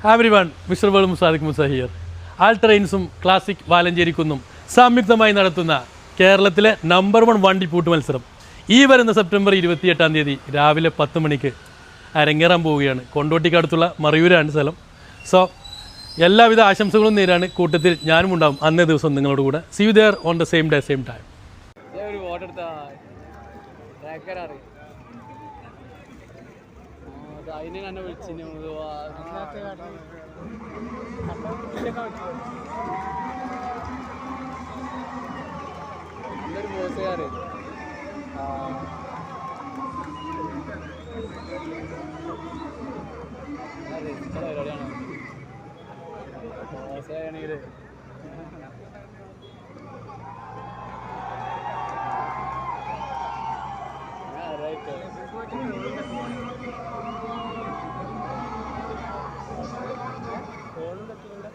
Everyone, mister world Musadiq Musa here. All ട്രെയിൻസും classic വാലഞ്ചേരിക്കുന്നും സംയുക്തമായി നടത്തുന്ന കേരളത്തിലെ നമ്പർ 1 വണ്ടിപ്പൂട്ട് മത്സരം ഈ വരുന്ന സെപ്റ്റംബർ 28-ാം തീയതി രാവിലെ 10 മണിക്ക് അരങ്ങേറാൻ പോവുകയാണ്. കൊണ്ടോട്ടിക്കടുത്തുള്ള മറയൂരാണ് സ്ഥലം. സോ എല്ലാവിധ ആശംസകളും നേരാണ്. കൂട്ടത്തിൽ ഞാനും ഉണ്ടാവും അന്നേ ദിവസം നിങ്ങളോട് കൂടെ. See you there on the same day same time. അതിനെ തന്നെ വിളിച്ചിന് എന്തൊരു ബോസുകാര് പരിപാടിയാണ് ബോസാണെങ്കിൽ ഫോണും പറ്റില്ല.